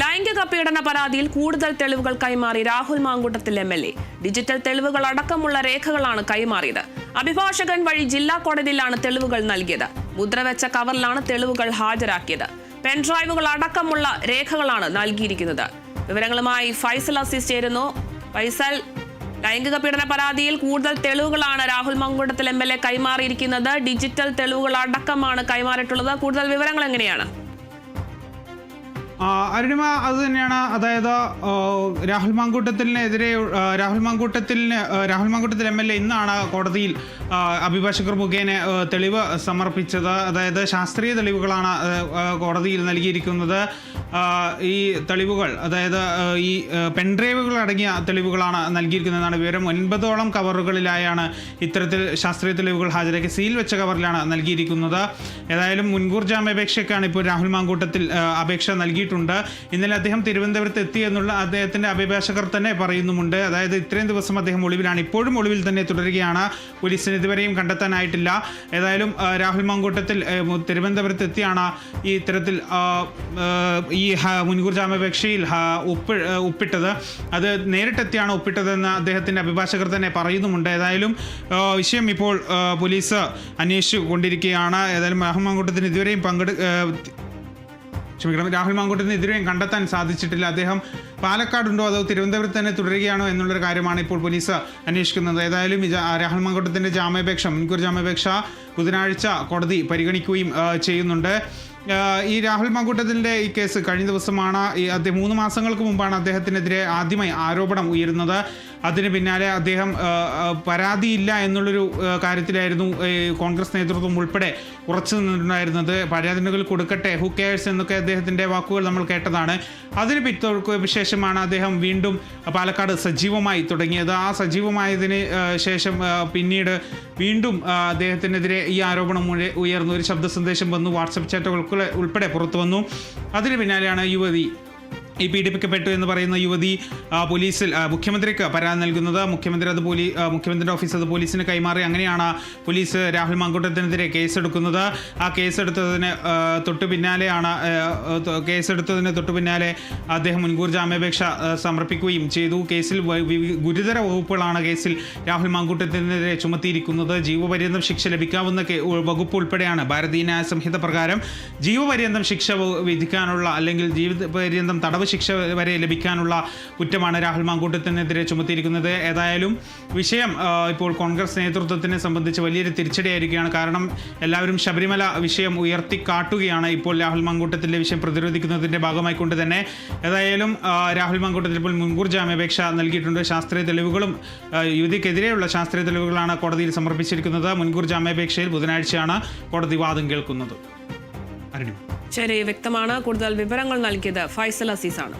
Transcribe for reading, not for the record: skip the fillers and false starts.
ലൈംഗിക പീഡന പരാതിയിൽ കൂടുതൽ തെളിവുകൾ കൈമാറി രാഹുൽ മാങ്കൂട്ടത്തിൽ MLA. ഡിജിറ്റൽ തെളിവുകൾ അടക്കമുള്ള രേഖകളാണ് കൈമാറിയത്. അഭിഭാഷകൻ വഴി ജില്ലാ കോടതിയിലാണ് തെളിവുകൾ നൽകിയത്. മുദ്രവെച്ച കവറിലാണ് തെളിവുകൾ ഹാജരാക്കിയത്. പെൻഡ്രൈവുകൾ അടക്കമുള്ള രേഖകളാണ് നൽകിയിരിക്കുന്നത്. വിവരങ്ങളുമായി ഫൈസൽ അസീസ് ചേരുന്നു. ഫൈസൽ, ലൈംഗിക പീഡന പരാതിയിൽ കൂടുതൽ തെളിവുകളാണ് രാഹുൽ മാങ്കൂട്ടത്തിൽ MLA കൈമാറിയിരിക്കുന്നത്. ഡിജിറ്റൽ തെളിവുകൾ അടക്കമാണ് കൈമാറിയിട്ടുള്ളത്. കൂടുതൽ വിവരങ്ങൾ എങ്ങനെയാണ്? അരുണിമ, അത് തന്നെയാണ്. അതായത് രാഹുൽ മാങ്കൂട്ടത്തിൽ MLA ഇന്നാണ് കോടതിയിൽ അഭിഭാഷകർ മുഖേന തെളിവ് സമർപ്പിച്ചത്. അതായത് ശാസ്ത്രീയ തെളിവുകളാണ് കോടതിയിൽ നൽകിയിരിക്കുന്നത്. ഈ തെളിവുകൾ, അതായത് ഈ പെൻഡ്രൈവുകൾ അടങ്ങിയ തെളിവുകളാണ് നൽകിയിരിക്കുന്നതാണ് വിവരം. 9ഓളം കവറുകളിലായാണ് ഇത്തരത്തിൽ ശാസ്ത്രീയ തെളിവുകൾ ഹാജരാക്കി സീൽ വെച്ച കവറിലാണ് നൽകിയിരിക്കുന്നത്. ഏതായാലും മുൻകൂർ ജാമ്യാപേക്ഷയ്ക്കാണ് ഇപ്പോൾ രാഹുൽ മാങ്കൂട്ടത്തിൽ അപേക്ഷ നൽകിയിട്ടുണ്ട്. ഇന്നലെ അദ്ദേഹം തിരുവനന്തപുരത്ത് എത്തി എന്നുള്ള അദ്ദേഹത്തിന്റെ അഭിഭാഷകർ തന്നെ പറയുന്നുമുണ്ട്. അതായത് ഇത്രയും ദിവസം അദ്ദേഹം ഒളിവിലാണ്, ഇപ്പോഴും ഒളിവിൽ തന്നെ തുടരുകയാണ്. പോലീസിന് ഇതുവരെയും കണ്ടെത്താനായിട്ടില്ല. ഏതായാലും രാഹുൽ മാങ്കൂട്ടത്തിൽ തിരുവനന്തപുരത്ത് എത്തിയാണ് ഈ ഇത്തരത്തിൽ ഈ മുൻകൂർ ജാമ്യാപേക്ഷയിൽ ഒപ്പിട്ടത്. അത് നേരിട്ടെത്തിയാണ് ഒപ്പിട്ടതെന്ന് അദ്ദേഹത്തിന്റെ അഭിഭാഷകർ തന്നെ പറയുന്നുമുണ്ട്. ഏതായാലും വിഷയം ഇപ്പോൾ പോലീസ് അന്വേഷിച്ചു കൊണ്ടിരിക്കുകയാണ്. ഏതായാലും രാഹുൽ മാങ്കൂട്ടത്തിന് ഇതുവരെയും രാഹുൽ മാങ്കൂട്ടത്തിന് ഇതുവരെയും കണ്ടെത്താൻ സാധിച്ചിട്ടില്ല. അദ്ദേഹം പാലക്കാടുണ്ടോ അതോ തിരുവനന്തപുരത്ത് തന്നെ തുടരുകയാണോ എന്നുള്ളൊരു കാര്യമാണ് ഇപ്പോൾ പോലീസ് അന്വേഷിക്കുന്നത്. ഏതായാലും രാഹുൽ മാങ്കൂട്ടത്തിൻ്റെ മുൻകൂർ ജാമ്യാപേക്ഷ ബുധനാഴ്ച കോടതി പരിഗണിക്കുകയും ചെയ്യുന്നുണ്ട്. ഈ രാഹുൽ മാങ്കൂട്ടത്തിൻ്റെ ഈ കേസ് കഴിഞ്ഞ ദിവസമാണ് 3 മാസങ്ങൾക്ക് മുമ്പാണ് അദ്ദേഹത്തിനെതിരെ ആദ്യമായി ആരോപണം ഉയരുന്നത്. അതിന് പിന്നാലെ അദ്ദേഹം പരാതിയില്ല എന്നുള്ളൊരു കാര്യത്തിലായിരുന്നു കോൺഗ്രസ് നേതൃത്വം ഉൾപ്പെടെ ഉറച്ചു നിന്നിട്ടുണ്ടായിരുന്നത്. പരാതികൾ കൊടുക്കട്ടെ, ഹു കെയേഴ്സ് എന്നൊക്കെ അദ്ദേഹത്തിൻ്റെ വാക്കുകൾ നമ്മൾ കേട്ടതാണ്. അതിന് ശേഷമാണ് അദ്ദേഹം വീണ്ടും പാലക്കാട് സജീവമായി തുടങ്ങിയത്. ആ സജീവമായതിന് ശേഷം പിന്നീട് വീണ്ടും അദ്ദേഹത്തിനെതിരെ ഈ ആരോപണം ഉയർന്നു. ഒരു ശബ്ദ സന്ദേശം വന്നു, വാട്സപ്പ് ചാറ്റുകൾ ഉൾപ്പെടെ പുറത്തു വന്നു. അതിന് പിന്നാലെയാണ് യുവതി പീഡിപ്പിക്കപ്പെട്ടു എന്ന് പറയുന്ന യുവതി പോലീസിൽ മുഖ്യമന്ത്രിക്ക് പരാതി നൽകുന്നത്. മുഖ്യമന്ത്രിയുടെ ഓഫീസ് അത് പോലീസിന് കൈമാറി. അങ്ങനെയാണ് പോലീസ് രാഹുൽ മാങ്കൂട്ടത്തിനെതിരെ കേസെടുക്കുന്നത്. ആ കേസെടുത്തതിന് തൊട്ടു പിന്നാലെ അദ്ദേഹം മുൻകൂർ ജാമ്യാപേക്ഷ സമർപ്പിക്കുകയും ചെയ്തു. കേസിൽ ഗുരുതര വകുപ്പുകളാണ് കേസിൽ രാഹുൽ മാങ്കൂട്ടത്തിനെതിരെ ചുമത്തിയിരിക്കുന്നത്. ജീവപര്യന്തം ശിക്ഷ ലഭിക്കാവുന്ന വകുപ്പ് ഉൾപ്പെടെയാണ് ഭാരതീയ ന്യായ സംഹിത പ്രകാരം ജീവപര്യന്തം ശിക്ഷ വിധിക്കാനുള്ള, അല്ലെങ്കിൽ ജീവപര്യന്തം തടവ് ശിക്ഷ വരെ ലഭിക്കാനുള്ള കുറ്റമാണ് രാഹുൽ മാങ്കൂട്ടത്തിനെതിരെ ചുമത്തിയിരിക്കുന്നത്. ഏതായാലും വിഷയം ഇപ്പോൾ കോൺഗ്രസ് നേതൃത്വത്തിനെ സംബന്ധിച്ച് വലിയൊരു തിരിച്ചടിയായിരിക്കുകയാണ്. കാരണം എല്ലാവരും ശബരിമല വിഷയം ഉയർത്തിക്കാട്ടുകയാണ് ഇപ്പോൾ രാഹുൽ മാങ്കൂട്ടത്തിൻ്റെ വിഷയം പ്രതിരോധിക്കുന്നതിൻ്റെ ഭാഗമായിക്കൊണ്ട് തന്നെ. ഏതായാലും രാഹുൽ മാങ്കൂട്ടത്തിൽ ഇപ്പോൾ മുൻകൂർ ജാമ്യാപേക്ഷ നൽകിയിട്ടുണ്ട്. ശാസ്ത്രീയ തെളിവുകളും യുവതിക്കെതിരെയുള്ള ശാസ്ത്രീയ തെളിവുകളാണ് കോടതിയിൽ സമർപ്പിച്ചിരിക്കുന്നത്. മുൻകൂർ ജാമ്യാപേക്ഷയിൽ ബുധനാഴ്ചയാണ് കോടതി വാദം കേൾക്കുന്നത്. ശരി, വ്യക്തമാണ്. കൂടുതൽ വിവരങ്ങൾ നൽകിയത് ഫൈസൽ അസീസാണ്.